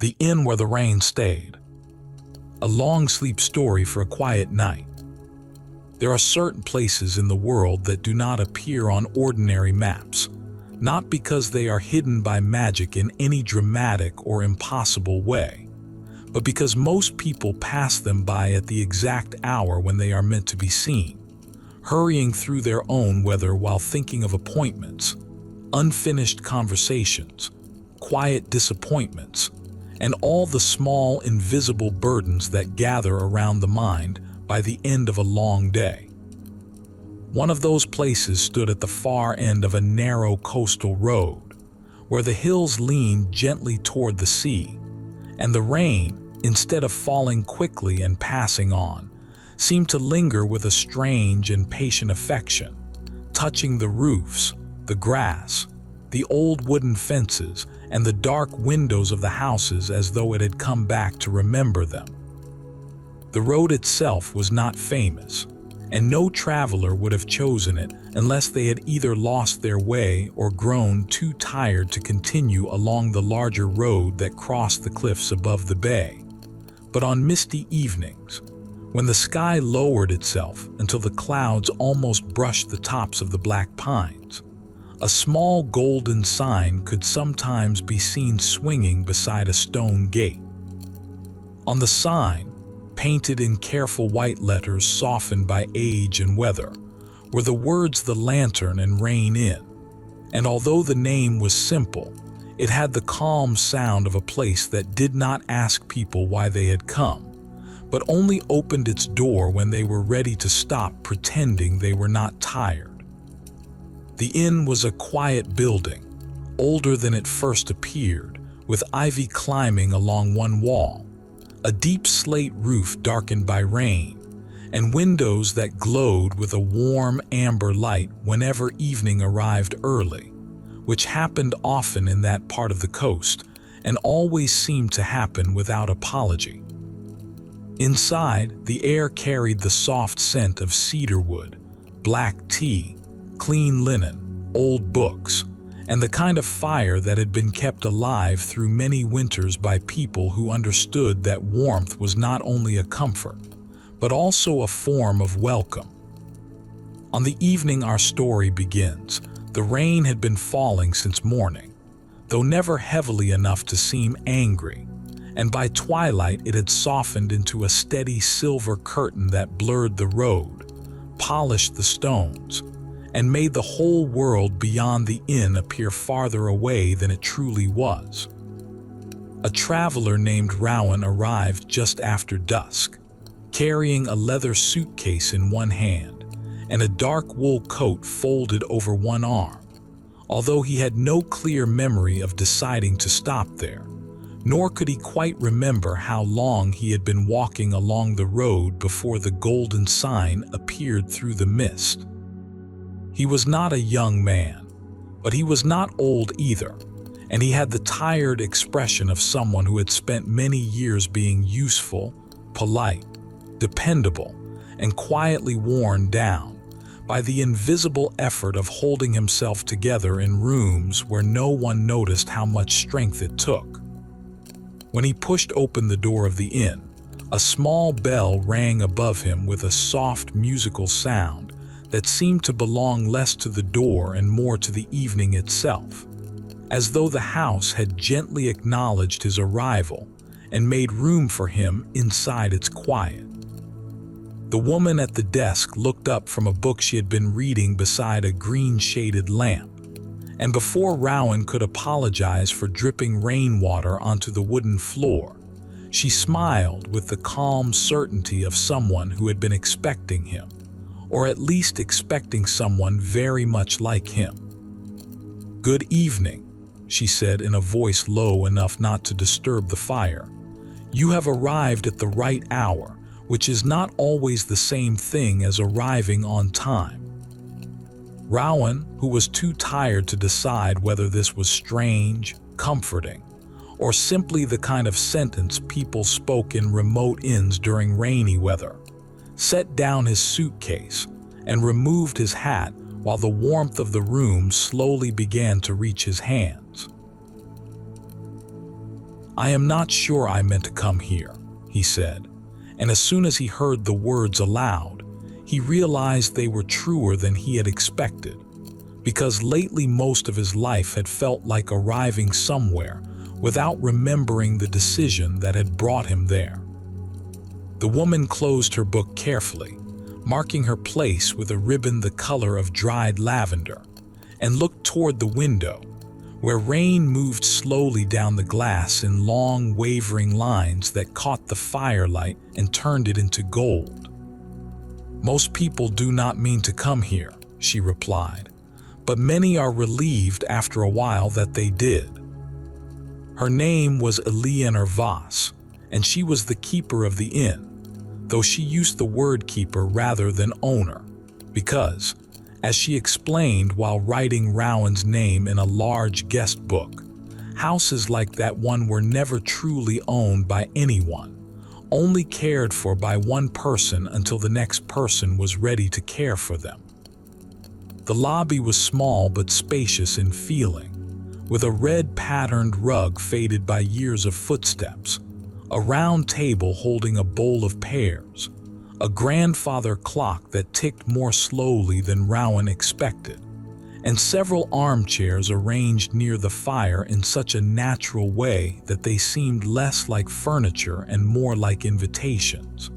The inn where the rain stayed. A long sleep story for a quiet night. There are certain places in the world that do not appear on ordinary maps, not because they are hidden by magic in any dramatic or impossible way, but because most people pass them by at the exact hour when they are meant to be seen, hurrying through their own weather while thinking of appointments, unfinished conversations, quiet disappointments, and all the small invisible burdens that gather around the mind by the end of a long day. One of those places stood at the far end of a narrow coastal road, where the hills leaned gently toward the sea, and the rain, instead of falling quickly and passing on, seemed to linger with a strange and patient affection, touching the roofs, the grass, the old wooden fences, and the dark windows of the houses as though it had come back to remember them. The road itself was not famous, and no traveler would have chosen it unless they had either lost their way or grown too tired to continue along the larger road that crossed the cliffs above the bay. But on misty evenings, when the sky lowered itself until the clouds almost brushed the tops of the black pines, a small golden sign could sometimes be seen swinging beside a stone gate. On the sign, painted in careful white letters softened by age and weather, were the words "The Lantern" and "Rain Inn," and although the name was simple, it had the calm sound of a place that did not ask people why they had come, but only opened its door when they were ready to stop pretending they were not tired. The inn was a quiet building, older than it first appeared, with ivy climbing along one wall, a deep slate roof darkened by rain, and windows that glowed with a warm amber light whenever evening arrived early, which happened often in that part of the coast and always seemed to happen without apology. Inside, the air carried the soft scent of cedarwood, black tea, clean linen, old books, and the kind of fire that had been kept alive through many winters by people who understood that warmth was not only a comfort, but also a form of welcome. On the evening our story begins, the rain had been falling since morning, though never heavily enough to seem angry, and by twilight it had softened into a steady silver curtain that blurred the road, polished the stones, and made the whole world beyond the inn appear farther away than it truly was. A traveler named Rowan arrived just after dusk, carrying a leather suitcase in one hand and a dark wool coat folded over one arm, although he had no clear memory of deciding to stop there, nor could he quite remember how long he had been walking along the road before the golden sign appeared through the mist. He was not a young man, but he was not old either, and he had the tired expression of someone who had spent many years being useful, polite, dependable, and quietly worn down by the invisible effort of holding himself together in rooms where no one noticed how much strength it took. When he pushed open the door of the inn, a small bell rang above him with a soft musical sound that seemed to belong less to the door and more to the evening itself, as though the house had gently acknowledged his arrival and made room for him inside its quiet. The woman at the desk looked up from a book she had been reading beside a green-shaded lamp, and before Rowan could apologize for dripping rainwater onto the wooden floor, she smiled with the calm certainty of someone who had been expecting him, or at least expecting someone very much like him. "Good evening," she said in a voice low enough not to disturb the fire. "You have arrived at the right hour, which is not always the same thing as arriving on time." Rowan, who was too tired to decide whether this was strange, comforting, or simply the kind of sentence people spoke in remote inns during rainy weather, set down his suitcase and removed his hat while the warmth of the room slowly began to reach his hands. "I am not sure I meant to come here," he said, and as soon as he heard the words aloud, he realized they were truer than he had expected, because lately most of his life had felt like arriving somewhere without remembering the decision that had brought him there. The woman closed her book carefully, marking her place with a ribbon the color of dried lavender, and looked toward the window, where rain moved slowly down the glass in long, wavering lines that caught the firelight and turned it into gold. "Most people do not mean to come here," she replied, "but many are relieved after a while that they did." Her name was Eleanor Voss, and she was the keeper of the inn, though she used the word keeper rather than owner, because, as she explained while writing Rowan's name in a large guest book, houses like that one were never truly owned by anyone, only cared for by one person until the next person was ready to care for them. The lobby was small but spacious in feeling, with a red patterned rug faded by years of footsteps, a round table holding a bowl of pears, a grandfather clock that ticked more slowly than Rowan expected, and several armchairs arranged near the fire in such a natural way that they seemed less like furniture and more like invitations.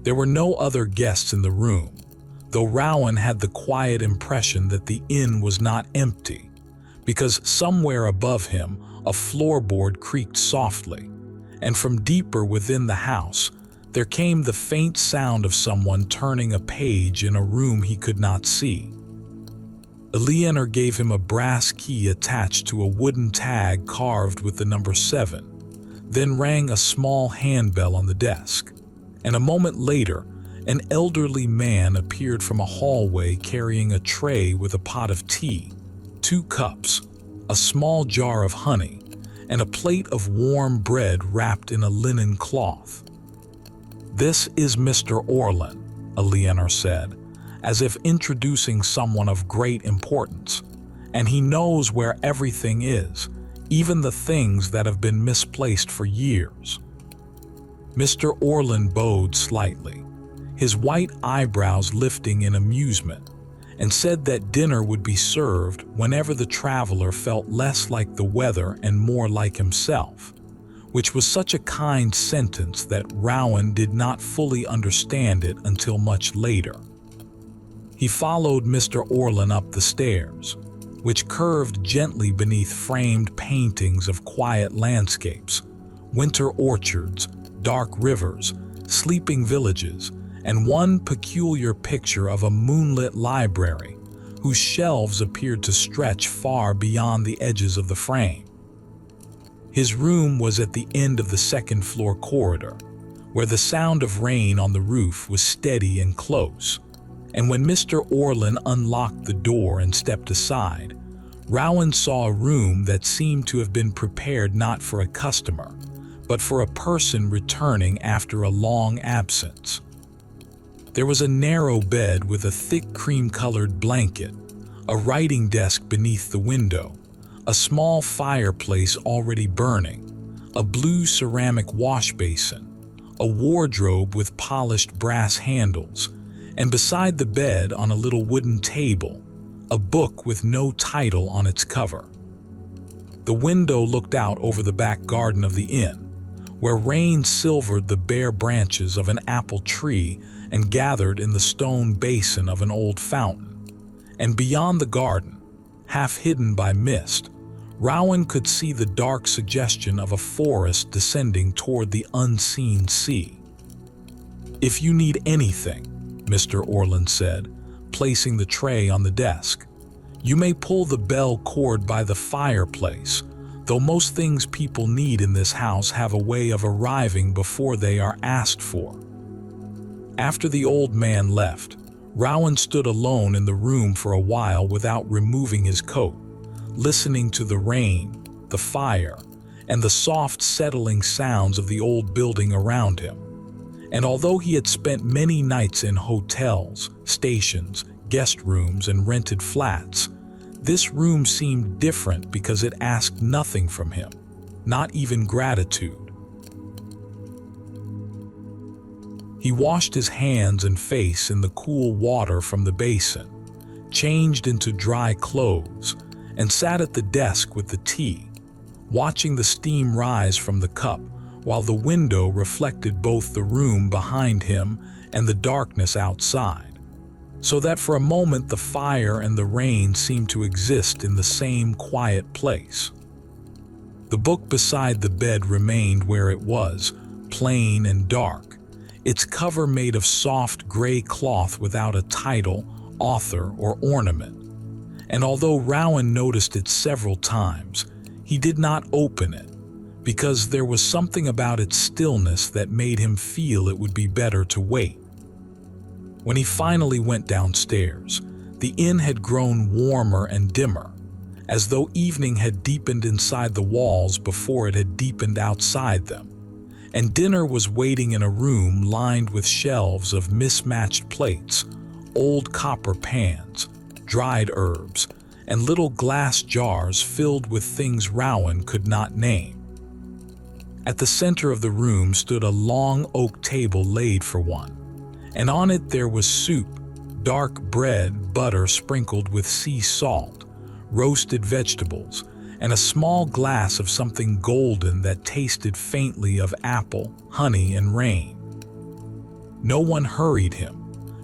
There were no other guests in the room, though Rowan had the quiet impression that the inn was not empty, because somewhere above him a floorboard creaked softly, and from deeper within the house there came the faint sound of someone turning a page in a room he could not see. Eleanor gave him a brass key attached to a wooden tag carved with the number 7, then rang a small handbell on the desk, and a moment later an elderly man appeared from a hallway carrying a tray with a pot of tea, 2 cups, a small jar of honey, and a plate of warm bread wrapped in a linen cloth. "This is Mr. Orlin," Eleanor said, as if introducing someone of great importance, "and he knows where everything is, even the things that have been misplaced for years." Mr. Orlin bowed slightly, his white eyebrows lifting in amusement, and said that dinner would be served whenever the traveler felt less like the weather and more like himself, which was such a kind sentence that Rowan did not fully understand it until much later. He followed Mr. Orlin up the stairs, which curved gently beneath framed paintings of quiet landscapes, winter orchards, dark rivers, sleeping villages, and one peculiar picture of a moonlit library whose shelves appeared to stretch far beyond the edges of the frame. His room was at the end of the second-floor corridor, where the sound of rain on the roof was steady and close, and when Mr. Orlin unlocked the door and stepped aside, Rowan saw a room that seemed to have been prepared not for a customer, but for a person returning after a long absence. There was a narrow bed with a thick cream-colored blanket, a writing desk beneath the window, a small fireplace already burning, a blue ceramic wash basin, a wardrobe with polished brass handles, and beside the bed on a little wooden table, a book with no title on its cover. The window looked out over the back garden of the inn, where rain silvered the bare branches of an apple tree and gathered in the stone basin of an old fountain. And beyond the garden, half hidden by mist, Rowan could see the dark suggestion of a forest descending toward the unseen sea. "If you need anything," Mr. Orlin said, placing the tray on the desk, "you may pull the bell cord by the fireplace, though most things people need in this house have a way of arriving before they are asked for." After the old man left, Rowan stood alone in the room for a while without removing his coat, listening to the rain, the fire, and the soft settling sounds of the old building around him. And although he had spent many nights in hotels, stations, guest rooms, and rented flats, this room seemed different because it asked nothing from him, not even gratitude. He washed his hands and face in the cool water from the basin, changed into dry clothes, and sat at the desk with the tea, watching the steam rise from the cup while the window reflected both the room behind him and the darkness outside, so that for a moment the fire and the rain seemed to exist in the same quiet place. The book beside the bed remained where it was, plain and dark, its cover made of soft gray cloth without a title, author, or ornament. And although Rowan noticed it several times, he did not open it, because there was something about its stillness that made him feel it would be better to wait. When he finally went downstairs, the inn had grown warmer and dimmer, as though evening had deepened inside the walls before it had deepened outside them, and dinner was waiting in a room lined with shelves of mismatched plates, old copper pans, dried herbs, and little glass jars filled with things Rowan could not name. At the center of the room stood a long oak table laid for one, and on it there was soup, dark bread, butter sprinkled with sea salt, roasted vegetables, and a small glass of something golden that tasted faintly of apple, honey, and rain. No one hurried him.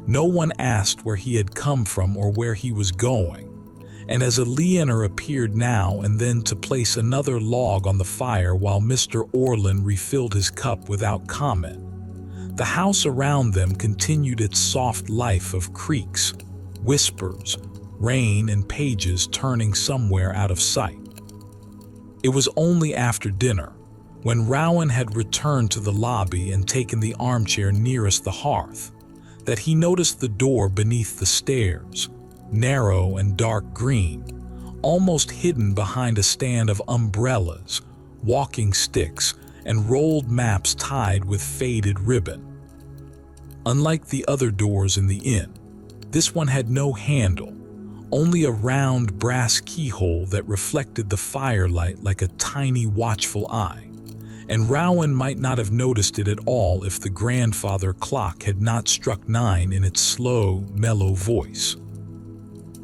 No one asked where he had come from or where he was going, and as Eleanor appeared now and then to place another log on the fire while Mr. Orland refilled his cup without comment, the house around them continued its soft life of creaks, whispers, rain, and pages turning somewhere out of sight. It was only after dinner, when Rowan had returned to the lobby and taken the armchair nearest the hearth, that he noticed the door beneath the stairs, narrow and dark green, almost hidden behind a stand of umbrellas, walking sticks, and rolled maps tied with faded ribbon. Unlike the other doors in the inn, this one had no handle, only a round brass keyhole that reflected the firelight like a tiny watchful eye, and Rowan might not have noticed it at all if the grandfather clock had not struck 9 in its slow, mellow voice.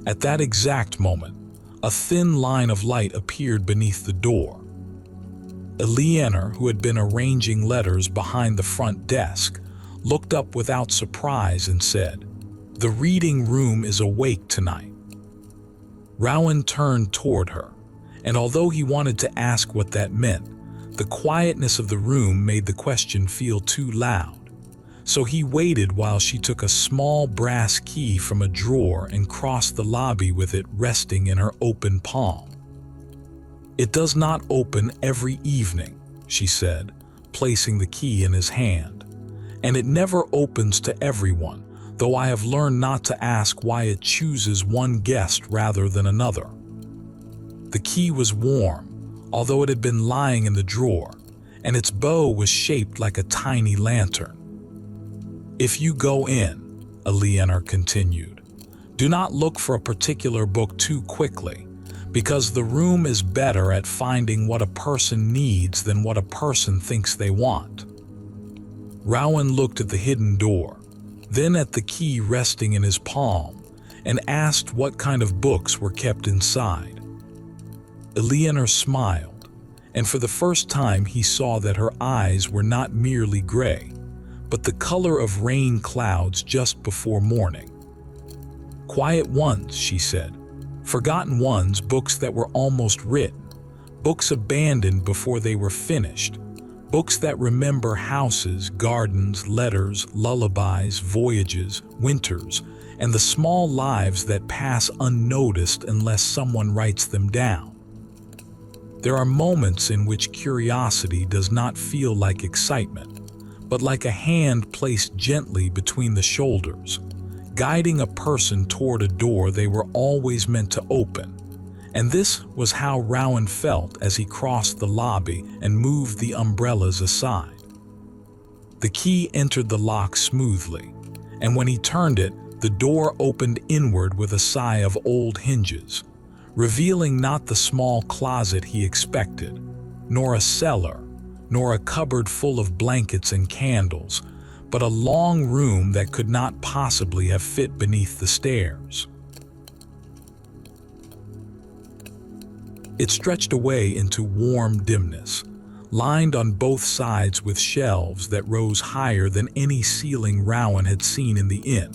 At that exact moment, a thin line of light appeared beneath the door. Eleanor, who had been arranging letters behind the front desk, looked up without surprise and said, "The reading room is awake tonight." Rowan turned toward her, and although he wanted to ask what that meant, the quietness of the room made the question feel too loud. So he waited while she took a small brass key from a drawer and crossed the lobby with it resting in her open palm. "It does not open every evening," she said, placing the key in his hand. "And it never opens to everyone, though I have learned not to ask why it chooses one guest rather than another." The key was warm, although it had been lying in the drawer, and its bow was shaped like a tiny lantern. "If you go in," Eleanor continued, "do not look for a particular book too quickly, because the room is better at finding what a person needs than what a person thinks they want." Rowan looked at the hidden door, then at the key resting in his palm, and asked what kind of books were kept inside. Eleanor smiled, and for the first time he saw that her eyes were not merely gray, but the color of rain clouds just before morning. "Quiet ones," she said. "Forgotten ones, books that were almost written, books abandoned before they were finished, books that remember houses, gardens, letters, lullabies, voyages, winters, and the small lives that pass unnoticed unless someone writes them down. There are moments in which curiosity does not feel like excitement, but like a hand placed gently between the shoulders, guiding a person toward a door they were always meant to open. And this was how Rowan felt as he crossed the lobby and moved the umbrellas aside. The key entered the lock smoothly, and when he turned it, the door opened inward with a sigh of old hinges, revealing not the small closet he expected, nor a cellar, nor a cupboard full of blankets and candles, but a long room that could not possibly have fit beneath the stairs. It stretched away into warm dimness, lined on both sides with shelves that rose higher than any ceiling Rowan had seen in the inn,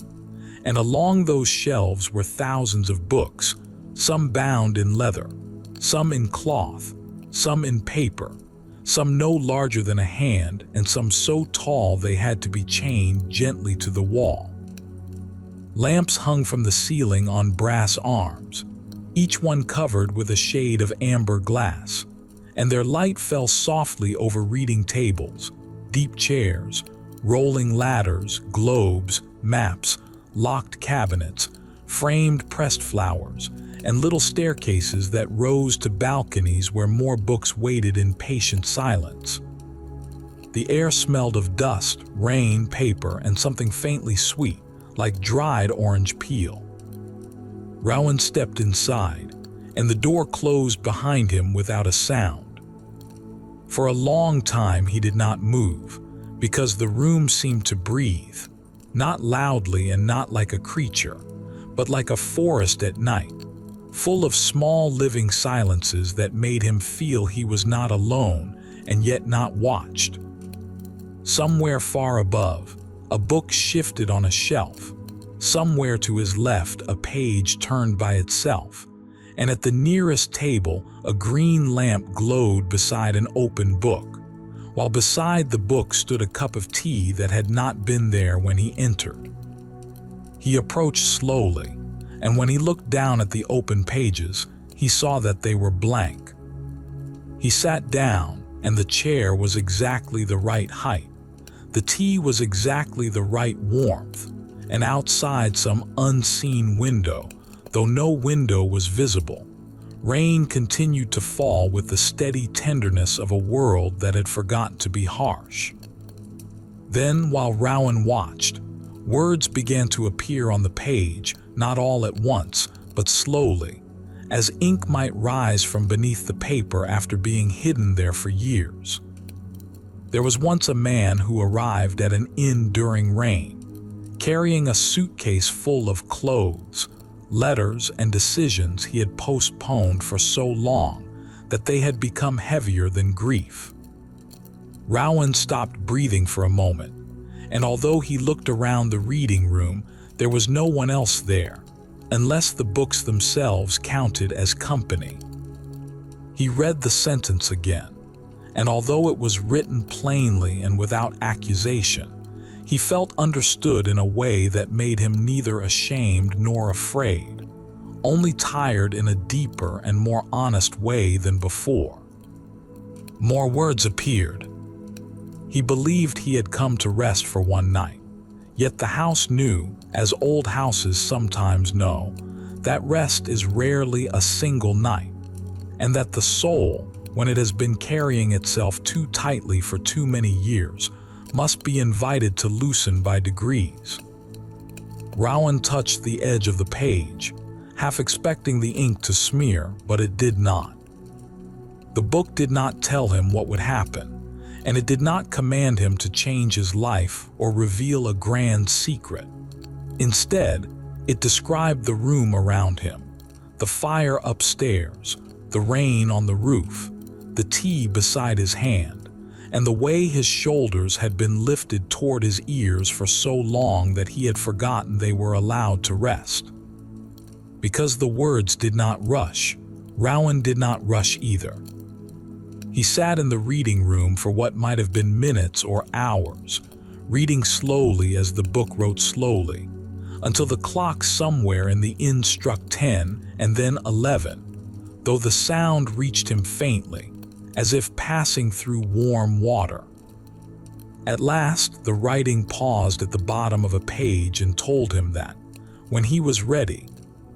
and along those shelves were thousands of books, some bound in leather, some in cloth, some in paper, some no larger than a hand, and some so tall they had to be chained gently to the wall. Lamps hung from the ceiling on brass arms, each one covered with a shade of amber glass, and their light fell softly over reading tables, deep chairs, rolling ladders, globes, maps, locked cabinets, framed pressed flowers, and little staircases that rose to balconies where more books waited in patient silence. The air smelled of dust, rain, paper, and something faintly sweet, like dried orange peel. Rowan stepped inside, and the door closed behind him without a sound. For a long time he did not move, because the room seemed to breathe, not loudly and not like a creature, but like a forest at night, full of small living silences that made him feel he was not alone and yet not watched. Somewhere far above, a book shifted on a shelf. Somewhere to his left, a page turned by itself, and at the nearest table, a green lamp glowed beside an open book, while beside the book stood a cup of tea that had not been there when he entered. He approached slowly, and when he looked down at the open pages, he saw that they were blank. He sat down, and the chair was exactly the right height. The tea was exactly the right warmth, and outside some unseen window, though no window was visible, rain continued to fall with the steady tenderness of a world that had forgotten to be harsh. Then, while Rowan watched, words began to appear on the page, not all at once, but slowly, as ink might rise from beneath the paper after being hidden there for years. There was once a man who arrived at an inn during rain, carrying a suitcase full of clothes, letters, and decisions he had postponed for so long that they had become heavier than grief. Rowan stopped breathing for a moment, and although he looked around the reading room, there was no one else there, unless the books themselves counted as company. He read the sentence again, and although it was written plainly and without accusation, he felt understood in a way that made him neither ashamed nor afraid, only tired in a deeper and more honest way than before. More words appeared. He believed he had come to rest for one night, yet the house knew, as old houses sometimes know, that rest is rarely a single night, and that the soul, when it has been carrying itself too tightly for too many years, must be invited to loosen by degrees. Rowan touched the edge of the page, half expecting the ink to smear, but it did not. The book did not tell him what would happen, and it did not command him to change his life or reveal a grand secret. Instead, it described the room around him, the fire upstairs, the rain on the roof, the tea beside his hand, and the way his shoulders had been lifted toward his ears for so long that he had forgotten they were allowed to rest. Because the words did not rush, Rowan did not rush either. He sat in the reading room for what might have been minutes or hours, reading slowly as the book wrote slowly, until the clock somewhere in the inn struck 10 and then 11, though the sound reached him faintly, as if passing through warm water. At last, the writing paused at the bottom of a page and told him that, when he was ready,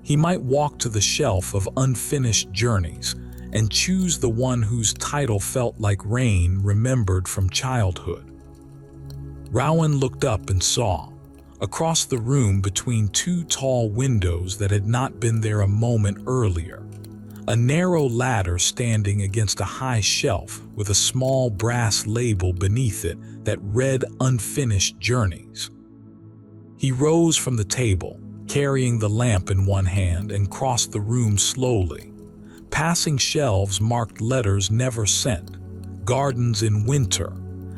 he might walk to the shelf of unfinished journeys and choose the one whose title felt like rain remembered from childhood. Rowan looked up and saw, across the room between two tall windows that had not been there a moment earlier, a narrow ladder standing against a high shelf with a small brass label beneath it that read Unfinished Journeys. He rose from the table, carrying the lamp in one hand, and crossed the room slowly, passing shelves marked letters never sent, gardens in winter,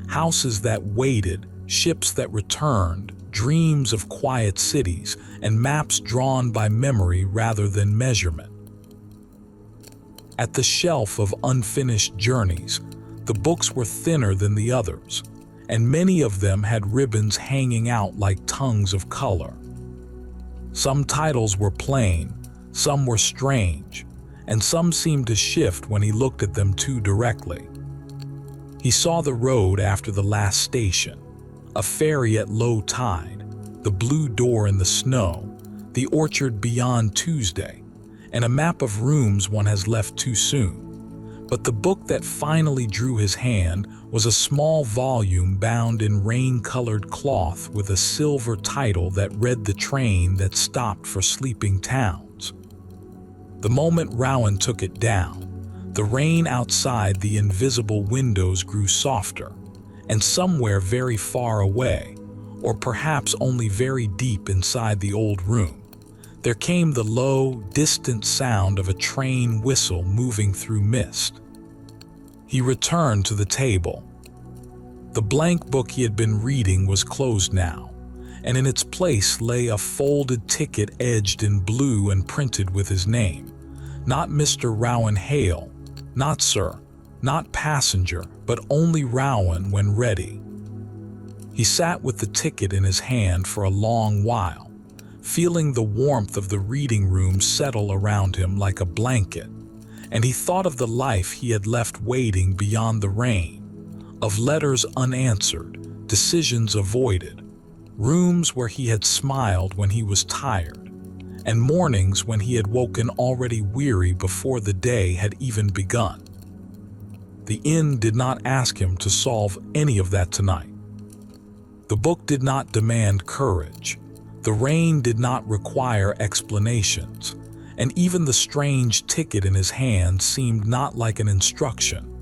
houses that waited, ships that returned, dreams of quiet cities, and maps drawn by memory rather than measurement. At the shelf of Unfinished Journeys, the books were thinner than the others, and many of them had ribbons hanging out like tongues of color. Some titles were plain, some were strange, and some seemed to shift when he looked at them too directly. He saw the road after the last station, a ferry at low tide, the blue door in the snow, the orchard beyond Tuesday, and a map of rooms one has left too soon. But the book that finally drew his hand was a small volume bound in rain-colored cloth with a silver title that read The Train That Stopped for Sleeping Towns. The moment Rowan took it down, the rain outside the invisible windows grew softer, and somewhere very far away, or perhaps only very deep inside the old room, there came the low, distant sound of a train whistle moving through mist. He returned to the table. The blank book he had been reading was closed now, and in its place lay a folded ticket edged in blue and printed with his name. Not Mr. Rowan Hale, not Sir, not passenger, but only Rowan when ready. He sat with the ticket in his hand for a long while, feeling the warmth of the reading room settle around him like a blanket, and he thought of the life he had left waiting beyond the rain, of letters unanswered, decisions avoided, rooms where he had smiled when he was tired, and mornings when he had woken already weary before the day had even begun. The inn did not ask him to solve any of that tonight. The book did not demand courage. The rain did not require explanations, and even the strange ticket in his hand seemed not like an instruction,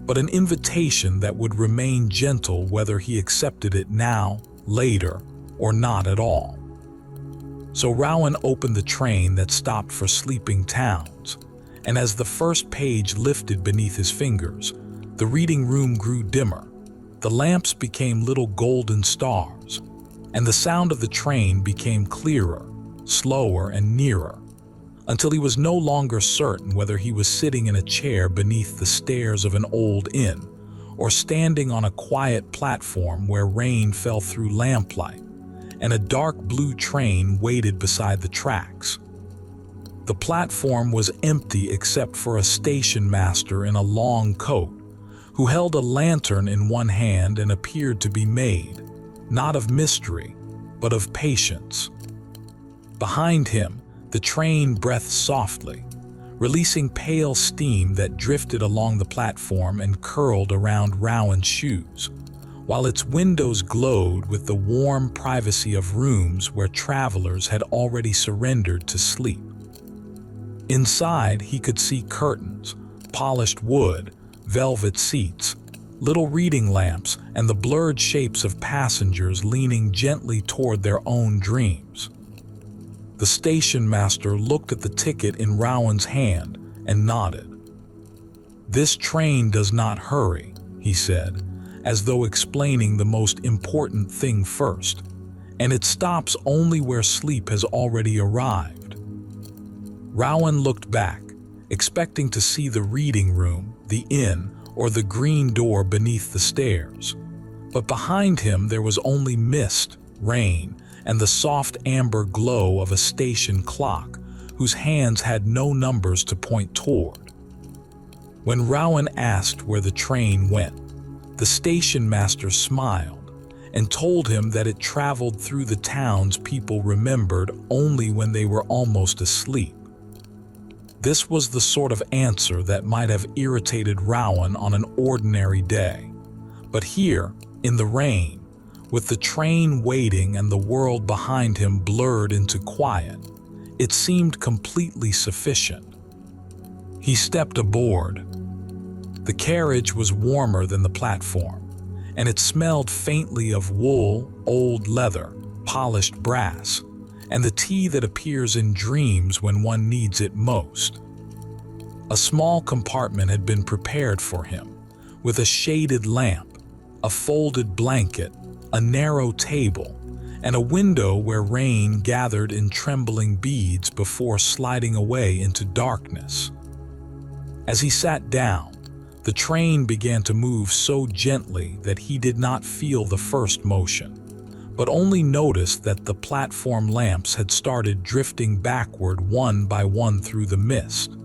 but an invitation that would remain gentle whether he accepted it now, later, or not at all. So Rowan opened The Train That Stopped for Sleeping Towns, and as the first page lifted beneath his fingers, the reading room grew dimmer. The lamps became little golden stars, and the sound of the train became clearer, slower, and nearer, until he was no longer certain whether he was sitting in a chair beneath the stairs of an old inn, or standing on a quiet platform where rain fell through lamplight, and a dark blue train waited beside the tracks. The platform was empty except for a station master in a long coat, who held a lantern in one hand and appeared to be made, not of mystery, but of patience. Behind him, the train breathed softly, releasing pale steam that drifted along the platform and curled around Rowan's shoes, while its windows glowed with the warm privacy of rooms where travelers had already surrendered to sleep. Inside, he could see curtains, polished wood, velvet seats, little reading lamps, and the blurred shapes of passengers leaning gently toward their own dreams. The station master looked at the ticket in Rowan's hand and nodded. "This train does not hurry," he said, as though explaining the most important thing first, "and it stops only where sleep has already arrived." Rowan looked back, expecting to see the reading room, the inn, or the green door beneath the stairs. But behind him there was only mist, rain, and the soft amber glow of a station clock, whose hands had no numbers to point toward. When Rowan asked where the train went, the station master smiled and told him that it traveled through the towns people remembered only when they were almost asleep. This was the sort of answer that might have irritated Rowan on an ordinary day. But here, in the rain, with the train waiting and the world behind him blurred into quiet, it seemed completely sufficient. He stepped aboard. The carriage was warmer than the platform, and it smelled faintly of wool, old leather, polished brass, and the tea that appears in dreams when one needs it most. A small compartment had been prepared for him, with a shaded lamp, a folded blanket, a narrow table, and a window where rain gathered in trembling beads before sliding away into darkness. As he sat down, the train began to move so gently that he did not feel the first motion, but only noticed that the platform lamps had started drifting backward one by one through the mist.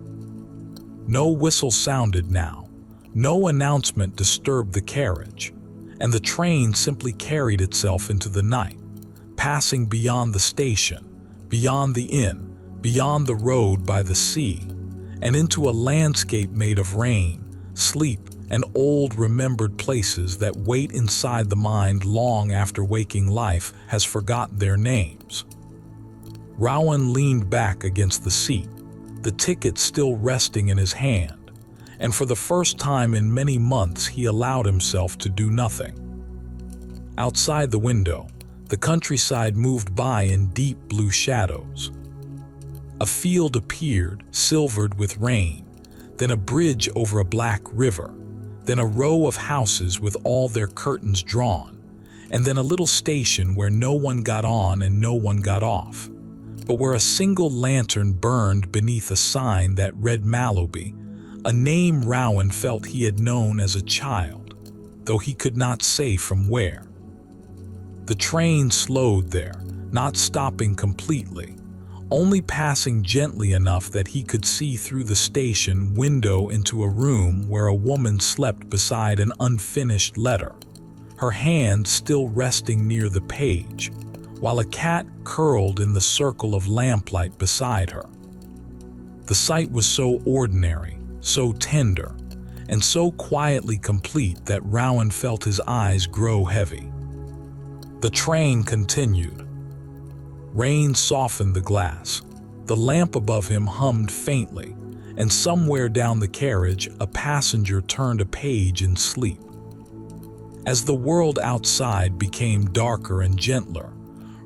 No whistle sounded now, no announcement disturbed the carriage, and the train simply carried itself into the night, passing beyond the station, beyond the inn, beyond the road by the sea, and into a landscape made of rain, sleep, and old remembered places that wait inside the mind long after waking life has forgotten their names. Rowan leaned back against the seat, the ticket still resting in his hand, and for the first time in many months he allowed himself to do nothing. Outside the window, the countryside moved by in deep blue shadows. A field appeared, silvered with rain, then a bridge over a black river, then a row of houses with all their curtains drawn, and then a little station where no one got on and no one got off, but where a single lantern burned beneath a sign that read Malloby, a name Rowan felt he had known as a child, though he could not say from where. The train slowed there, not stopping completely, only passing gently enough that he could see through the station window into a room where a woman slept beside an unfinished letter, her hand still resting near the page, while a cat curled in the circle of lamplight beside her. The sight was so ordinary, so tender, and so quietly complete that Rowan felt his eyes grow heavy. The train continued. Rain softened the glass. The lamp above him hummed faintly, and somewhere down the carriage a passenger turned a page in sleep. As the world outside became darker and gentler,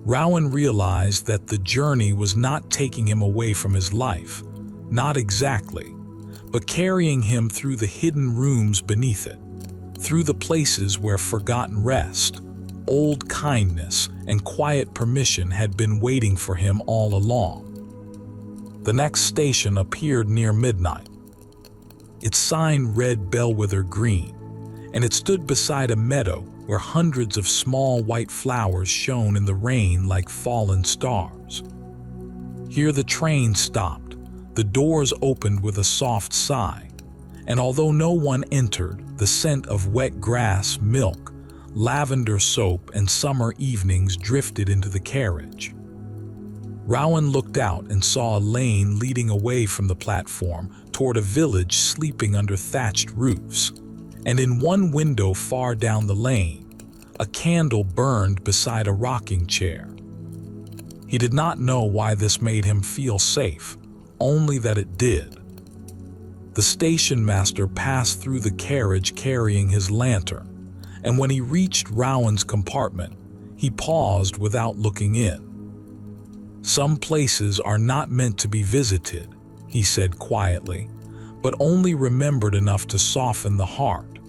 Rowan realized that the journey was not taking him away from his life, not exactly, but carrying him through the hidden rooms beneath it, through the places where forgotten rest, old kindness, and quiet permission had been waiting for him all along. The next station appeared near midnight. Its sign read Bellwether Green, and it stood beside a meadow where hundreds of small white flowers shone in the rain like fallen stars. Here the train stopped, the doors opened with a soft sigh, and although no one entered, the scent of wet grass, milk, lavender soap, and summer evenings drifted into the carriage. Rowan looked out and saw a lane leading away from the platform toward a village sleeping under thatched roofs, and in one window far down the lane, a candle burned beside a rocking chair. He did not know why this made him feel safe, only that it did. The station master passed through the carriage carrying his lantern, and when he reached Rowan's compartment, he paused without looking in. "Some places are not meant to be visited," he said quietly, "but only remembered enough to soften the heart."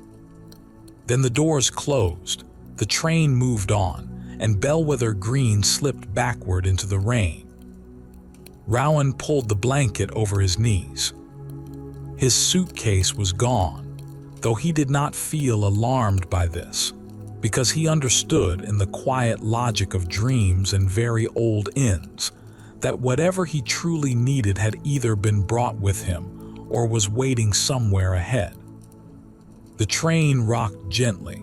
Then the doors closed, the train moved on, and Bellwether Green slipped backward into the rain. Rowan pulled the blanket over his knees. His suitcase was gone, though he did not feel alarmed by this, because he understood in the quiet logic of dreams and very old inns that whatever he truly needed had either been brought with him or was waiting somewhere ahead. The train rocked gently,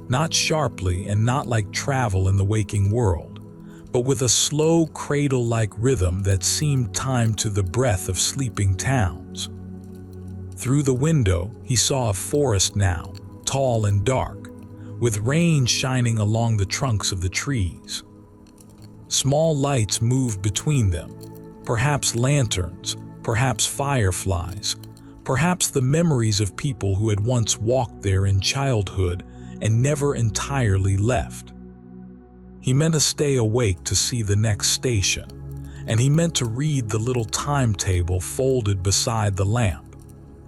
not sharply and not like travel in the waking world, but with a slow cradle-like rhythm that seemed timed to the breath of sleeping towns. Through the window, he saw a forest now, tall and dark, with rain shining along the trunks of the trees. Small lights moved between them, perhaps lanterns, perhaps fireflies, Perhaps the memories of people who had once walked there in childhood and never entirely left. He meant to stay awake to see the next station, and he meant to read the little timetable folded beside the lamp,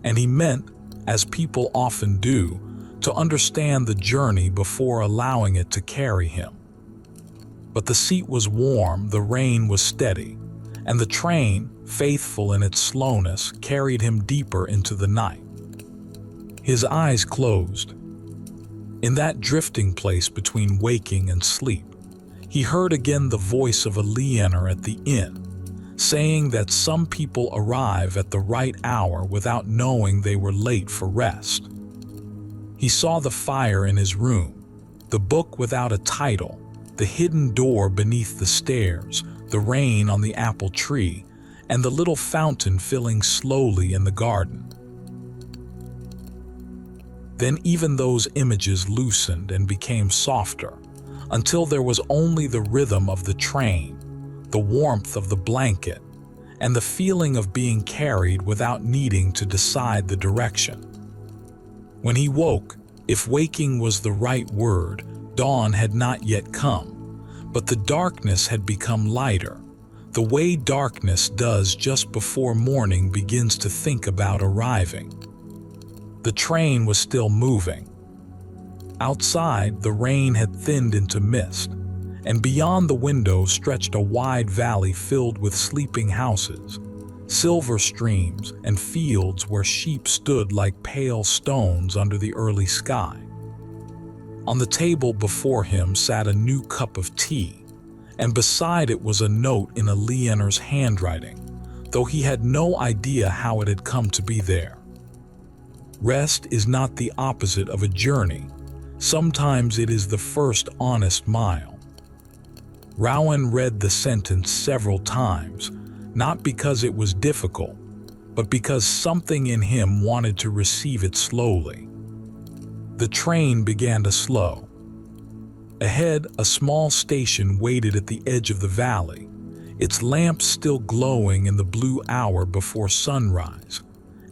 and he meant, as people often do, to understand the journey before allowing it to carry him. But the seat was warm, the rain was steady, and the train, faithful in its slowness, carried him deeper into the night. His eyes closed. In that drifting place between waking and sleep, he heard again the voice of a Leaner at the inn, saying that some people arrive at the right hour without knowing they were late for rest. He saw the fire in his room, the book without a title, the hidden door beneath the stairs, the rain on the apple tree, and the little fountain filling slowly in the garden. Then even those images loosened and became softer, until there was only the rhythm of the train, the warmth of the blanket, and the feeling of being carried without needing to decide the direction. When he woke, if waking was the right word, dawn had not yet come, but the darkness had become lighter, the way darkness does just before morning begins to think about arriving. The train was still moving. Outside, the rain had thinned into mist, and beyond the window stretched a wide valley filled with sleeping houses, silver streams, and fields where sheep stood like pale stones under the early sky. On the table before him sat a new cup of tea, and beside it was a note in a Leaner's handwriting, though he had no idea how it had come to be there. Rest is not the opposite of a journey. Sometimes it is the first honest mile. Rowan read the sentence several times, not because it was difficult, but because something in him wanted to receive it slowly. The train began to slow. Ahead, a small station waited at the edge of the valley, its lamps still glowing in the blue hour before sunrise,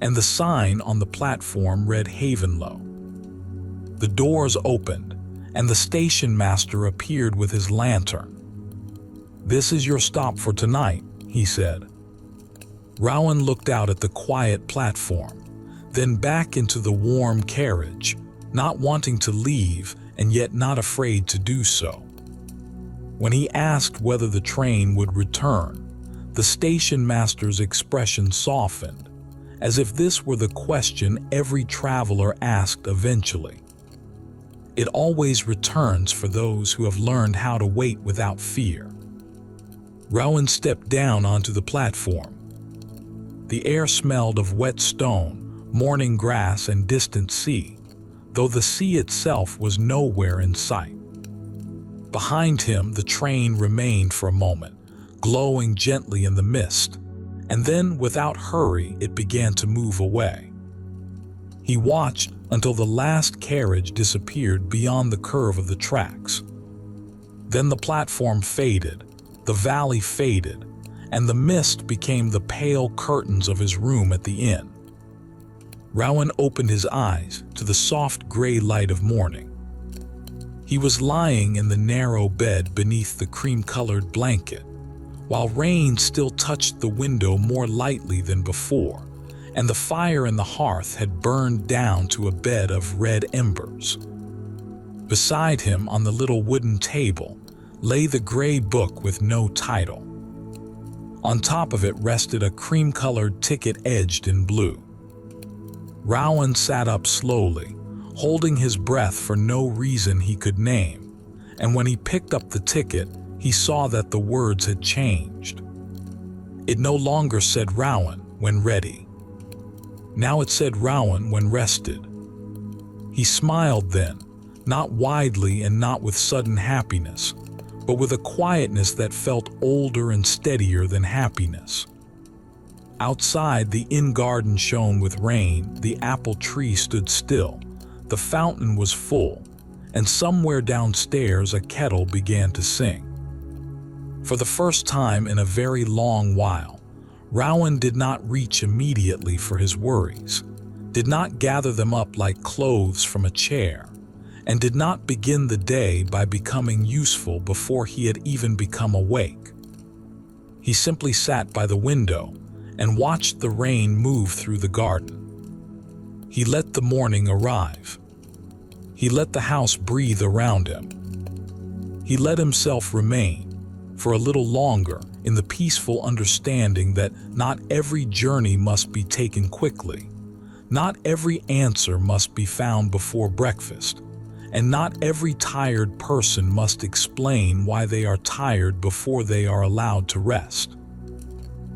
and the sign on the platform read Havenlow. The doors opened, and the station master appeared with his lantern. "This is your stop for tonight," he said. Rowan looked out at the quiet platform, then back into the warm carriage, not wanting to leave and yet not afraid to do so. When he asked whether the train would return, the station master's expression softened, as if this were the question every traveler asked eventually. It always returns for those who have learned how to wait without fear. Rowan stepped down onto the platform. The air smelled of wet stone, morning grass, and distant sea, though the sea itself was nowhere in sight. Behind him, the train remained for a moment, glowing gently in the mist, and then, without hurry, it began to move away. He watched until the last carriage disappeared beyond the curve of the tracks. Then the platform faded, the valley faded, and the mist became the pale curtains of his room at the inn. Rowan opened his eyes to the soft gray light of morning. He was lying in the narrow bed beneath the cream-colored blanket, while rain still touched the window more lightly than before, and the fire in the hearth had burned down to a bed of red embers. Beside him, on the little wooden table, lay the gray book with no title. On top of it rested a cream-colored ticket edged in blue. Rowan sat up slowly, holding his breath for no reason he could name, and when he picked up the ticket, he saw that the words had changed. It no longer said Rowan when ready. Now it said Rowan when rested. He smiled then, not widely and not with sudden happiness, but with a quietness that felt older and steadier than happiness. Outside, the inn garden shone with rain, the apple tree stood still, the fountain was full, and somewhere downstairs a kettle began to sing. For the first time in a very long while, Rowan did not reach immediately for his worries, did not gather them up like clothes from a chair, and did not begin the day by becoming useful before he had even become awake. He simply sat by the window and watched the rain move through the garden. He let the morning arrive. He let the house breathe around him. He let himself remain, for a little longer, in the peaceful understanding that not every journey must be taken quickly, not every answer must be found before breakfast, and not every tired person must explain why they are tired before they are allowed to rest.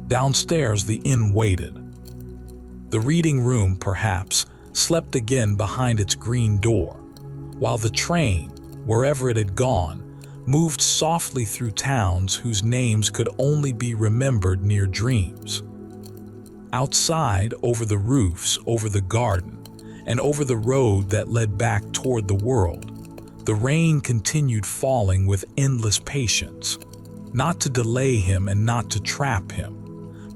Downstairs, the inn waited. The reading room, perhaps, slept again behind its green door, while the train, wherever it had gone, moved softly through towns whose names could only be remembered near dreams. Outside, over the roofs, over the garden, and over the road that led back toward the world, the rain continued falling with endless patience, not to delay him and not to trap him,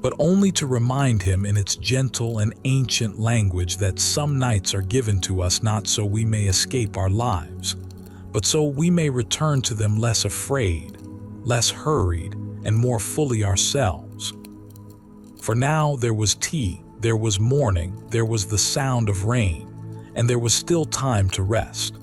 but only to remind him in its gentle and ancient language that some nights are given to us not so we may escape our lives, but so we may return to them less afraid, less hurried, and more fully ourselves. For now there was tea, there was morning, there was the sound of rain, and there was still time to rest.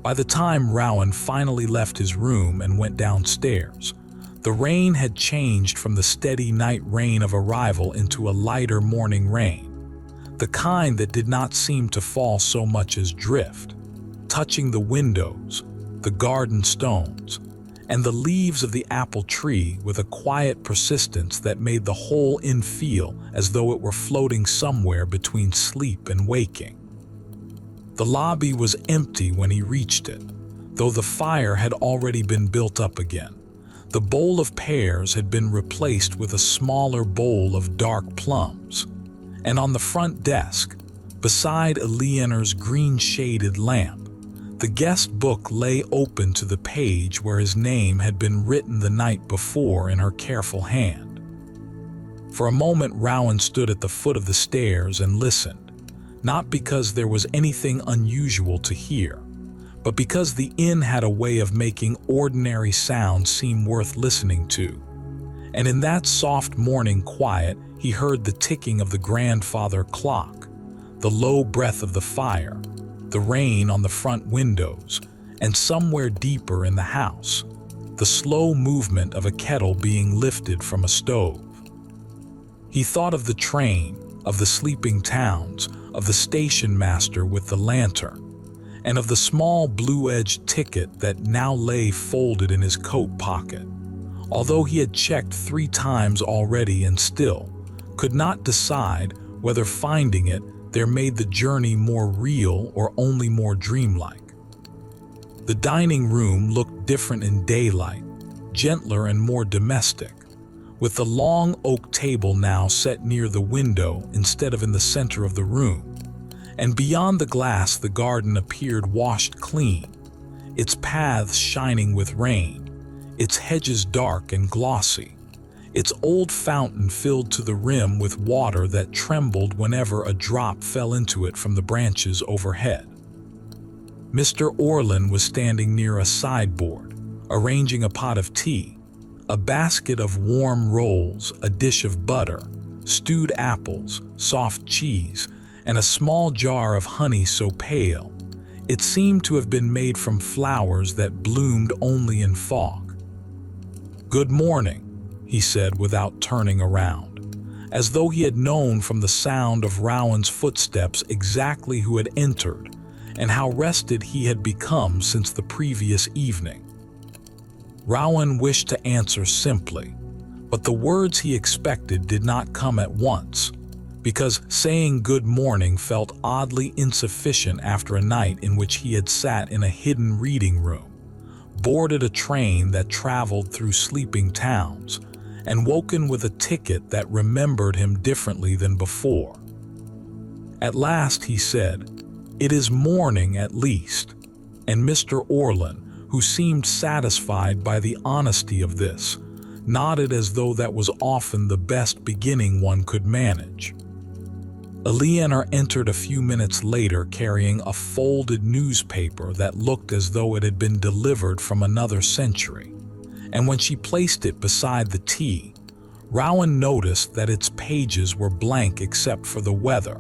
By the time Rowan finally left his room and went downstairs, the rain had changed from the steady night rain of arrival into a lighter morning rain, the kind that did not seem to fall so much as drift, touching the windows, the garden stones, and the leaves of the apple tree with a quiet persistence that made the whole inn feel as though it were floating somewhere between sleep and waking. The lobby was empty when he reached it, though the fire had already been built up again. The bowl of pears had been replaced with a smaller bowl of dark plums, and on the front desk, beside Eleanor's green-shaded lamp, the guest book lay open to the page where his name had been written the night before in her careful hand. For a moment Rowan stood at the foot of the stairs and listened, not because there was anything unusual to hear, but because the inn had a way of making ordinary sounds seem worth listening to. And in that soft morning quiet he heard the ticking of the grandfather clock, the low breath of the fire, the rain on the front windows, and somewhere deeper in the house, the slow movement of a kettle being lifted from a stove. He thought of the train, of the sleeping towns, of the station master with the lantern, and of the small blue-edged ticket that now lay folded in his coat pocket, although he had checked 3 times already and still could not decide whether finding it there made the journey more real or only more dreamlike. The dining room looked different in daylight, gentler and more domestic, with the long oak table now set near the window instead of in the center of the room, and beyond the glass the garden appeared washed clean, its paths shining with rain, its hedges dark and glossy, its old fountain filled to the rim with water that trembled whenever a drop fell into it from the branches overhead. Mr. Orlin was standing near a sideboard, arranging a pot of tea, a basket of warm rolls, a dish of butter, stewed apples, soft cheese, and a small jar of honey so pale it seemed to have been made from flowers that bloomed only in fog. "Good morning," he said without turning around, as though he had known from the sound of Rowan's footsteps exactly who had entered and how rested he had become since the previous evening. Rowan wished to answer simply, but the words he expected did not come at once, because saying good morning felt oddly insufficient after a night in which he had sat in a hidden reading room, boarded a train that traveled through sleeping towns, and woken with a ticket that remembered him differently than before. At last he said, "It is morning at least," and Mr. Orlin, who seemed satisfied by the honesty of this, nodded as though that was often the best beginning one could manage. Eleanor entered a few minutes later carrying a folded newspaper that looked as though it had been delivered from another century, and when she placed it beside the tea, Rowan noticed that its pages were blank except for the weather,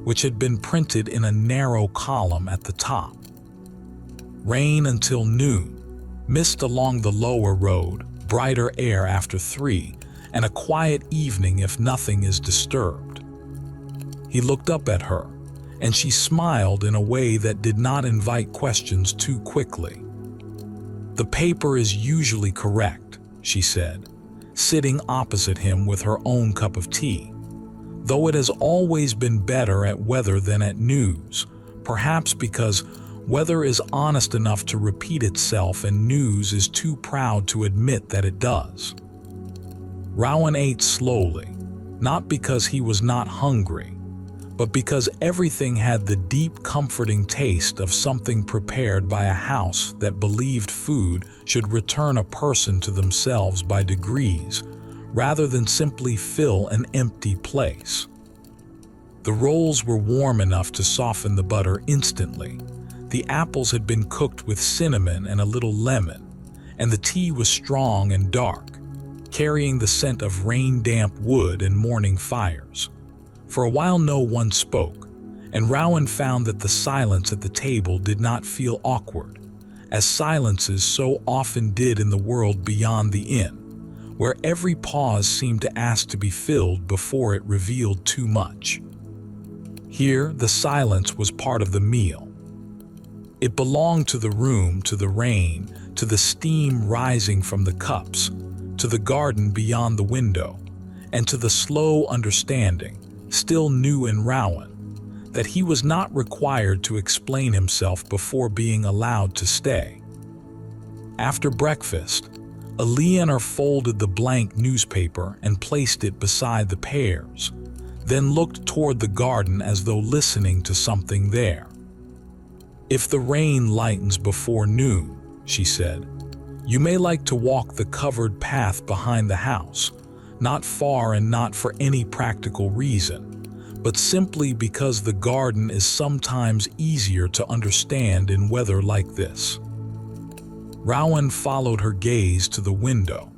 which had been printed in a narrow column at the top. Rain until noon, mist along the lower road, brighter air after 3, and a quiet evening if nothing is disturbed. He looked up at her, and she smiled in a way that did not invite questions too quickly. "The paper is usually correct," she said, sitting opposite him with her own cup of tea. "Though it has always been better at weather than at news, perhaps because weather is honest enough to repeat itself and news is too proud to admit that it does." Rowan ate slowly, not because he was not hungry, but because everything had the deep, comforting taste of something prepared by a house that believed food should return a person to themselves by degrees, rather than simply fill an empty place. The rolls were warm enough to soften the butter instantly. The apples had been cooked with cinnamon and a little lemon, and the tea was strong and dark, carrying the scent of rain-damp wood and morning fires. For a while no one spoke, and Rowan found that the silence at the table did not feel awkward, as silences so often did in the world beyond the inn, where every pause seemed to ask to be filled before it revealed too much. Here, the silence was part of the meal. It belonged to the room, to the rain, to the steam rising from the cups, to the garden beyond the window, and to the slow understanding, still new in Rowan, that he was not required to explain himself before being allowed to stay. After breakfast, Eleanor folded the blank newspaper and placed it beside the pears, then looked toward the garden as though listening to something there. "If the rain lightens before noon," she said, "you may like to walk the covered path behind the house, not far and not for any practical reason, but simply because the garden is sometimes easier to understand in weather like this." Rowan followed her gaze to the window,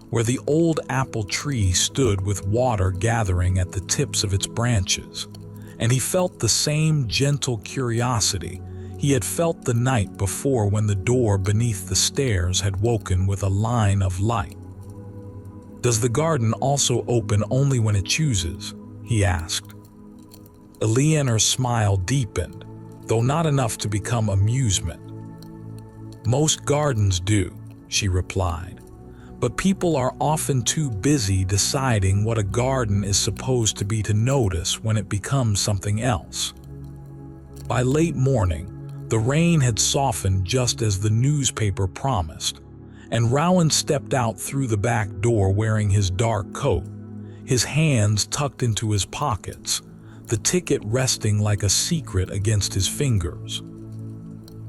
where the old apple tree stood with water gathering at the tips of its branches, and he felt the same gentle curiosity he had felt the night before when the door beneath the stairs had woken with a line of light. "Does the garden also open only when it chooses?" he asked. Eleanor's smile deepened, though not enough to become amusement. "Most gardens do," she replied, "but people are often too busy deciding what a garden is supposed to be to notice when it becomes something else." By late morning, the rain had softened just as the newspaper promised, and Rowan stepped out through the back door wearing his dark coat, his hands tucked into his pockets, the ticket resting like a secret against his fingers.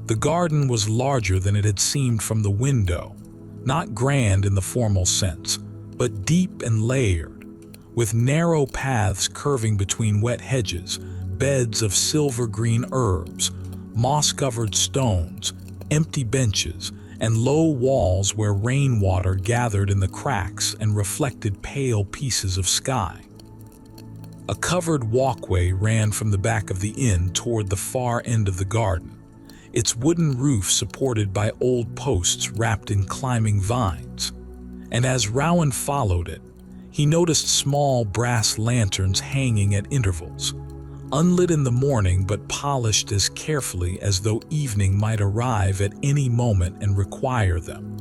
The garden was larger than it had seemed from the window, not grand in the formal sense, but deep and layered, with narrow paths curving between wet hedges, beds of silver-green herbs, moss-covered stones, empty benches, and low walls where rainwater gathered in the cracks and reflected pale pieces of sky. A covered walkway ran from the back of the inn toward the far end of the garden, its wooden roof supported by old posts wrapped in climbing vines, and as Rowan followed it, he noticed small brass lanterns hanging at intervals, unlit in the morning but polished as carefully as though evening might arrive at any moment and require them.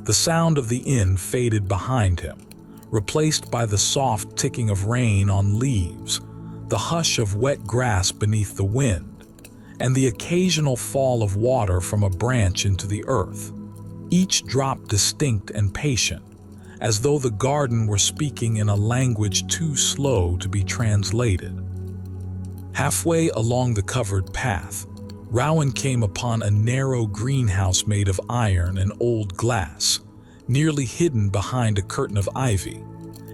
The sound of the inn faded behind him, replaced by the soft ticking of rain on leaves, the hush of wet grass beneath the wind, and the occasional fall of water from a branch into the earth, each drop distinct and patient, as though the garden were speaking in a language too slow to be translated. Halfway along the covered path, Rowan came upon a narrow greenhouse made of iron and old glass, nearly hidden behind a curtain of ivy,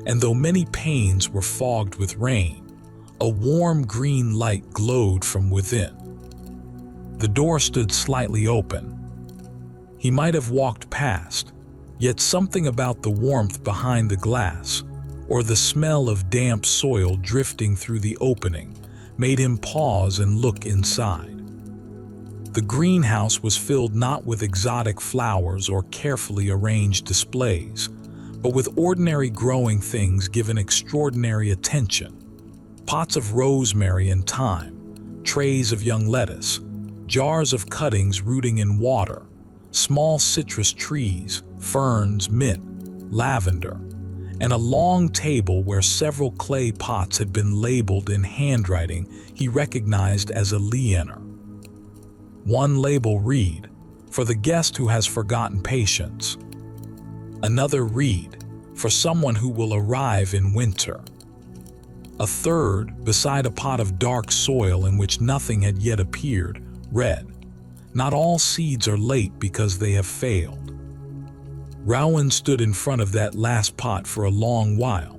and though many panes were fogged with rain, a warm green light glowed from within. The door stood slightly open. He might have walked past, yet something about the warmth behind the glass, or the smell of damp soil drifting through the opening, made him pause and look inside. The greenhouse was filled not with exotic flowers or carefully arranged displays, but with ordinary growing things given extraordinary attention. Pots of rosemary and thyme, trays of young lettuce, jars of cuttings rooting in water, small citrus trees, ferns, mint, lavender, and a long table where several clay pots had been labeled in handwriting he recognized as a lienor. One label read, "For the guest who has forgotten patience." Another read, "For someone who will arrive in winter." A third, beside a pot of dark soil in which nothing had yet appeared, read, "Not all seeds are late because they have failed." Rowan stood in front of that last pot for a long while,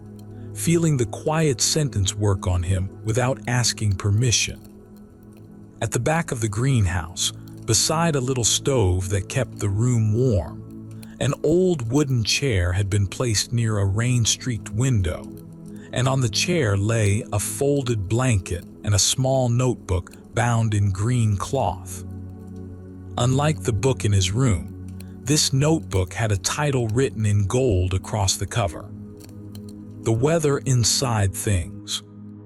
feeling the quiet sentence work on him without asking permission. At the back of the greenhouse, beside a little stove that kept the room warm, an old wooden chair had been placed near a rain-streaked window, and on the chair lay a folded blanket and a small notebook bound in green cloth. Unlike the book in his room, this notebook had a title written in gold across the cover. The Weather Inside Things.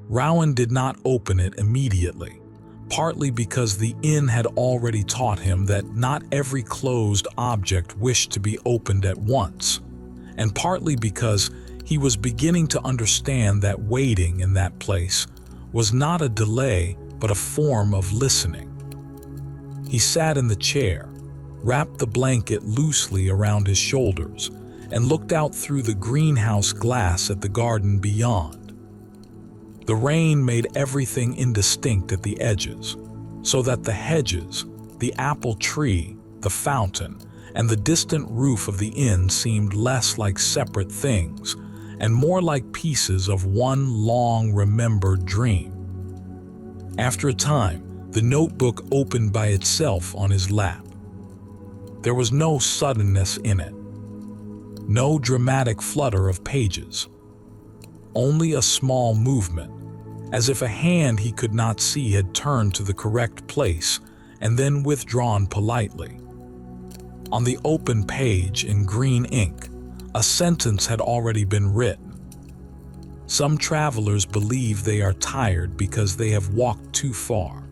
Rowan did not open it immediately, partly because the inn had already taught him that not every closed object wished to be opened at once, and partly because he was beginning to understand that waiting in that place was not a delay but a form of listening. He sat in the chair, wrapped the blanket loosely around his shoulders, and looked out through the greenhouse glass at the garden beyond. The rain made everything indistinct at the edges, so that the hedges, the apple tree, the fountain, and the distant roof of the inn seemed less like separate things and more like pieces of one long remembered dream. After a time, the notebook opened by itself on his lap. There was no suddenness in it, no dramatic flutter of pages, only a small movement, as if a hand he could not see had turned to the correct place and then withdrawn politely. On the open page in green ink, a sentence had already been written. Some travelers believe they are tired because they have walked too far,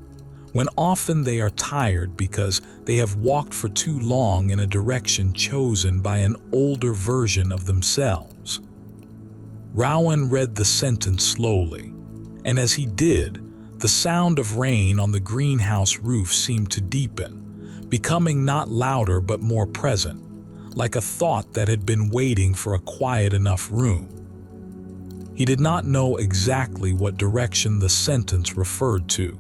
when often they are tired because they have walked for too long in a direction chosen by an older version of themselves. Rowan read the sentence slowly, and as he did, the sound of rain on the greenhouse roof seemed to deepen, becoming not louder but more present, like a thought that had been waiting for a quiet enough room. He did not know exactly what direction the sentence referred to,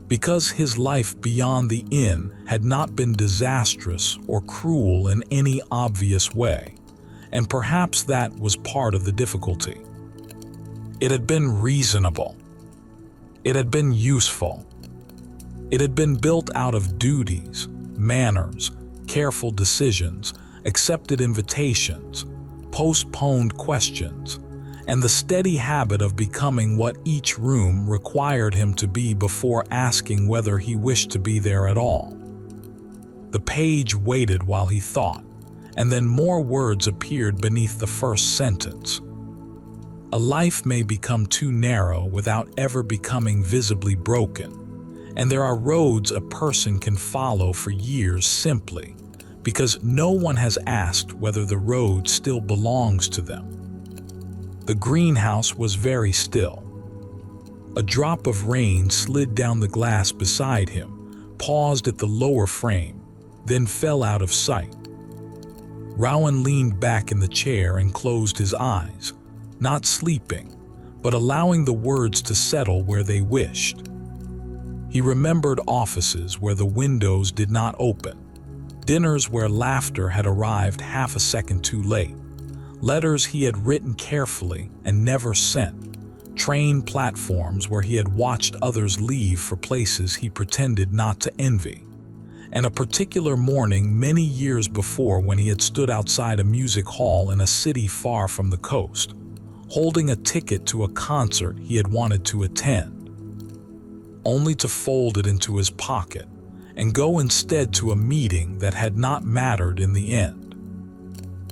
because his life beyond the inn had not been disastrous or cruel in any obvious way, and perhaps that was part of the difficulty. It had been reasonable. It had been useful. It had been built out of duties, manners, careful decisions, accepted invitations, postponed questions, and the steady habit of becoming what each room required him to be before asking whether he wished to be there at all. The page waited while he thought, and then more words appeared beneath the first sentence. A life may become too narrow without ever becoming visibly broken, and there are roads a person can follow for years simply because no one has asked whether the road still belongs to them. The greenhouse was very still. A drop of rain slid down the glass beside him, paused at the lower frame, then fell out of sight. Rowan leaned back in the chair and closed his eyes, not sleeping, but allowing the words to settle where they wished. He remembered offices where the windows did not open, dinners where laughter had arrived half a second too late, letters he had written carefully and never sent, train platforms where he had watched others leave for places he pretended not to envy, and a particular morning many years before when he had stood outside a music hall in a city far from the coast, holding a ticket to a concert he had wanted to attend, only to fold it into his pocket and go instead to a meeting that had not mattered in the end.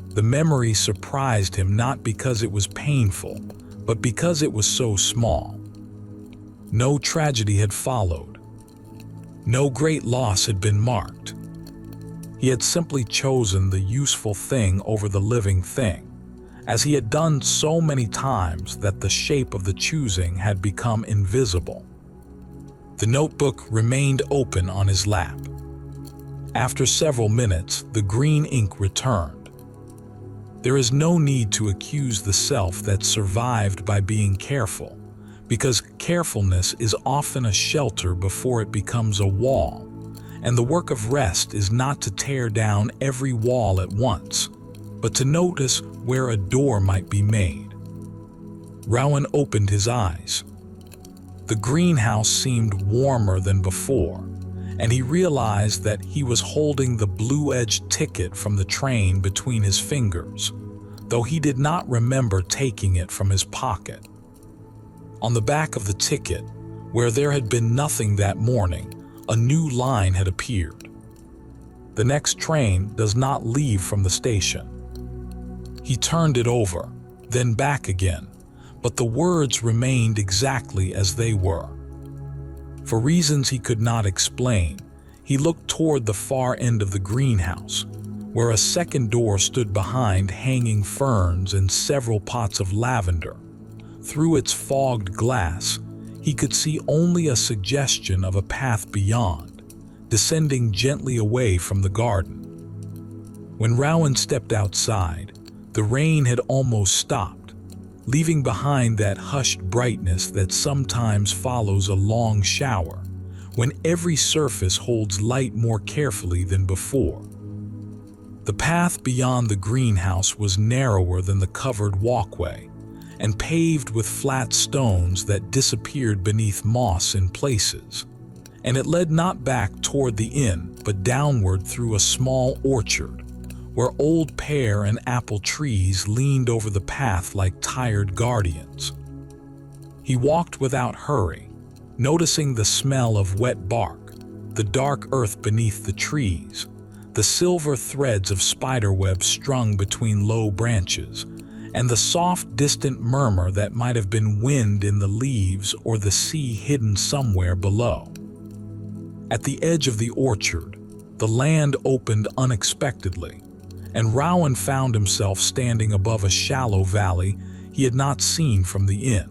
The memory surprised him not because it was painful, but because it was so small. No tragedy had followed. No great loss had been marked. He had simply chosen the useful thing over the living thing, as he had done so many times that the shape of the choosing had become invisible. The notebook remained open on his lap. After several minutes, the green ink returned. There is no need to accuse the self that survived by being careful, because carefulness is often a shelter before it becomes a wall, and the work of rest is not to tear down every wall at once, but to notice where a door might be made. Rowan opened his eyes. The greenhouse seemed warmer than before, and he realized that he was holding the blue-edged ticket from the train between his fingers, though he did not remember taking it from his pocket. On the back of the ticket, where there had been nothing that morning, a new line had appeared. The next train does not leave from the station. He turned it over, then back again, but the words remained exactly as they were. For reasons he could not explain, he looked toward the far end of the greenhouse, where a second door stood behind hanging ferns and several pots of lavender. Through its fogged glass, he could see only a suggestion of a path beyond, descending gently away from the garden. When Rowan stepped outside, the rain had almost stopped, leaving behind that hushed brightness that sometimes follows a long shower, when every surface holds light more carefully than before. The path beyond the greenhouse was narrower than the covered walkway, and paved with flat stones that disappeared beneath moss in places, and it led not back toward the inn, but downward through a small orchard, where old pear and apple trees leaned over the path like tired guardians. He walked without hurry, noticing the smell of wet bark, the dark earth beneath the trees, the silver threads of spiderweb strung between low branches, and the soft, distant murmur that might have been wind in the leaves or the sea hidden somewhere below. At the edge of the orchard, the land opened unexpectedly, and Rowan found himself standing above a shallow valley he had not seen from the inn.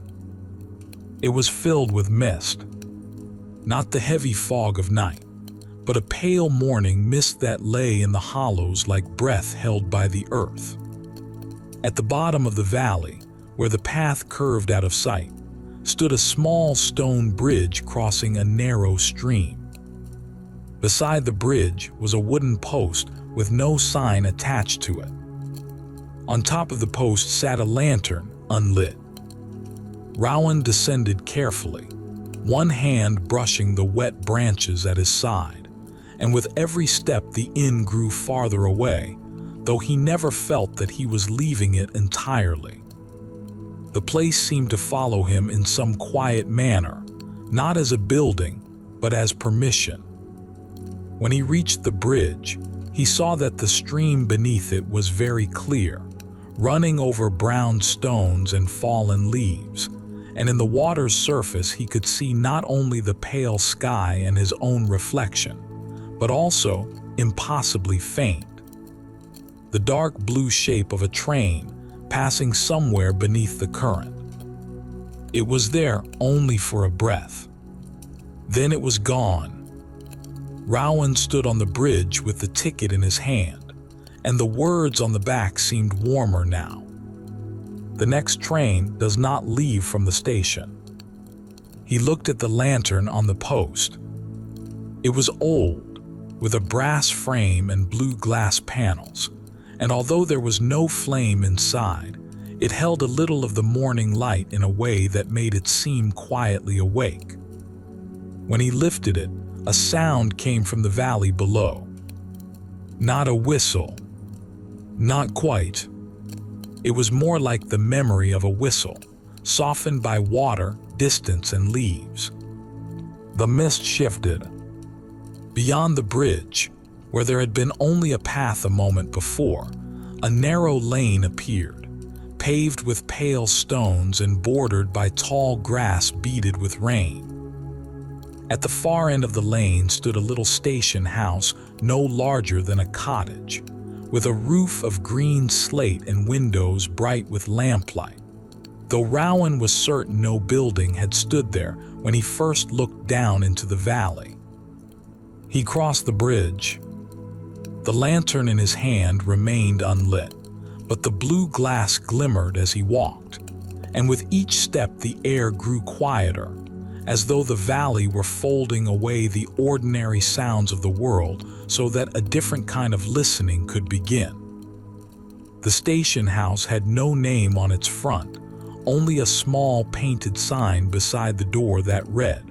It was filled with mist, not the heavy fog of night, but a pale morning mist that lay in the hollows like breath held by the earth. At the bottom of the valley, where the path curved out of sight, stood a small stone bridge crossing a narrow stream. Beside the bridge was a wooden post with no sign attached to it. On top of the post sat a lantern, unlit. Rowan descended carefully, one hand brushing the wet branches at his side, and with every step the inn grew farther away, though he never felt that he was leaving it entirely. The place seemed to follow him in some quiet manner, not as a building, but as permission. When he reached the bridge, he saw that the stream beneath it was very clear, running over brown stones and fallen leaves, and in the water's surface he could see not only the pale sky and his own reflection, but also, impossibly faint, the dark blue shape of a train passing somewhere beneath the current. It was there only for a breath. Then it was gone. Rowan stood on the bridge with the ticket in his hand, and the words on the back seemed warmer now. The next train does not leave from the station. He looked at the lantern on the post. It was old, with a brass frame and blue glass panels, and although there was no flame inside, it held a little of the morning light in a way that made it seem quietly awake. When he lifted it, a sound came from the valley below. Not a whistle. Not quite. It was more like the memory of a whistle, softened by water, distance, and leaves. The mist shifted. Beyond the bridge, where there had been only a path a moment before, a narrow lane appeared, paved with pale stones and bordered by tall grass beaded with rain. At the far end of the lane stood a little station house no larger than a cottage, with a roof of green slate and windows bright with lamplight. Though Rowan was certain no building had stood there when he first looked down into the valley. He crossed the bridge. The lantern in his hand remained unlit, but the blue glass glimmered as he walked, and with each step the air grew quieter, as though the valley were folding away the ordinary sounds of the world so that a different kind of listening could begin. The station house had no name on its front, only a small painted sign beside the door that read,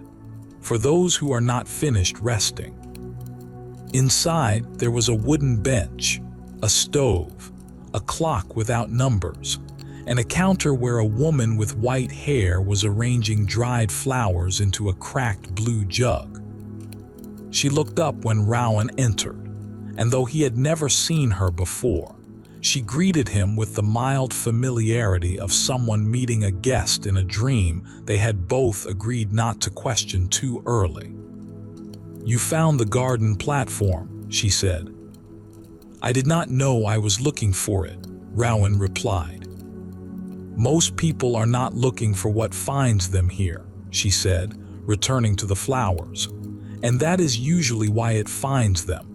"For those who are not finished resting." Inside, there was a wooden bench, a stove, a clock without numbers, and a counter where a woman with white hair was arranging dried flowers into a cracked blue jug. She looked up when Rowan entered, and though he had never seen her before, she greeted him with the mild familiarity of someone meeting a guest in a dream they had both agreed not to question too early. "You found the garden platform," she said. "I did not know I was looking for it," Rowan replied. "Most people are not looking for what finds them here," she said, returning to the flowers, "and that is usually why it finds them.